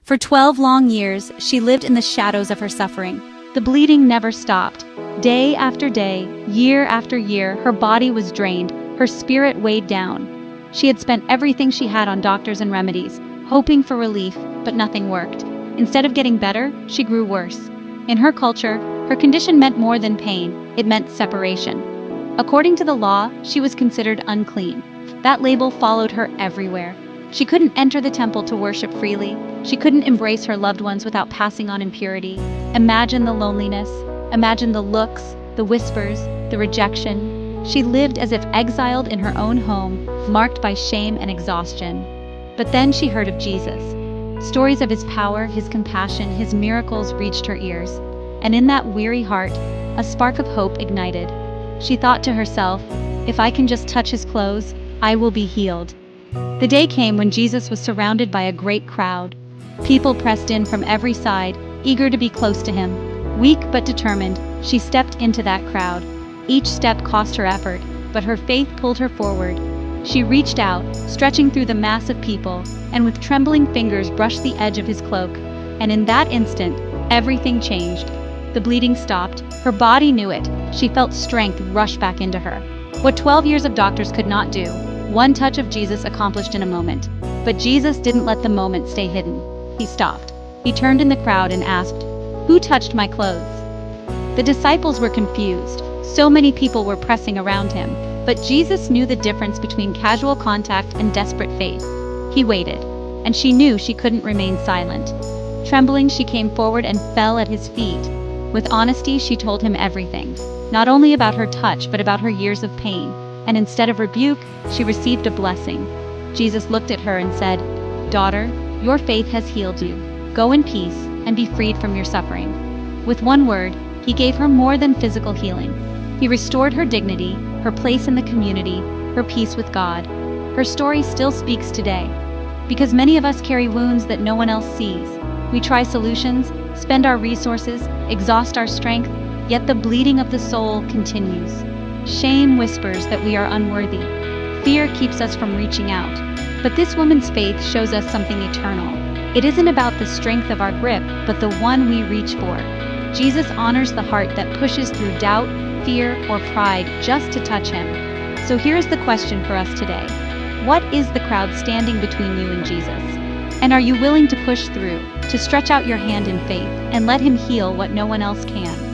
For 12 long years, she lived in the shadows of her suffering. The bleeding never stopped. Day after day, year after year, her body was drained, her spirit weighed down. She had spent everything she had on doctors and remedies, hoping for relief, but nothing worked. Instead of getting better, she grew worse. In her culture, her condition meant more than pain, it meant separation. According to the law, she was considered unclean. That label followed her everywhere. She couldn't enter the temple to worship freely. She couldn't embrace her loved ones without passing on impurity. Imagine the loneliness. Imagine the looks, the whispers, the rejection. She lived as if exiled in her own home, marked by shame and exhaustion. But then she heard of Jesus. Stories of his power, his compassion, his miracles reached her ears. And in that weary heart, a spark of hope ignited. She thought to herself, if I can just touch his clothes, I will be healed. The day came when Jesus was surrounded by a great crowd. People pressed in from every side, eager to be close to him. Weak but determined, she stepped into that crowd. Each step cost her effort, but her faith pulled her forward. She reached out, stretching through the mass of people, and with trembling fingers brushed the edge of his cloak. And in that instant, everything changed. The bleeding stopped. Her body knew it. She felt strength rush back into her. What 12 years of doctors could not do, one touch of Jesus accomplished in a moment. But Jesus didn't let the moment stay hidden. He stopped. He turned in the crowd and asked, "Who touched my clothes?" The disciples were confused. So many people were pressing around him. But Jesus knew the difference between casual contact and desperate faith. He waited, and she knew she couldn't remain silent. Trembling, she came forward and fell at his feet. With honesty, she told him everything, not only about her touch, but about her years of pain. And instead of rebuke, she received a blessing. Jesus looked at her and said, "Daughter, your faith has healed you. Go in peace and be freed from your suffering." With one word, he gave her more than physical healing. He restored her dignity, her place in the community, her peace with God. Her story still speaks today, because many of us carry wounds that no one else sees. We try solutions, spend our resources, exhaust our strength, yet the bleeding of the soul continues. Shame whispers that we are unworthy. Fear keeps us from reaching out. But this woman's faith shows us something eternal. It isn't about the strength of our grip, but the one we reach for. Jesus honors the heart that pushes through doubt, fear, or pride just to touch him. So here's the question for us today. What is the crowd standing between you and Jesus? And are you willing to push through, to stretch out your hand in faith, and let him heal what no one else can?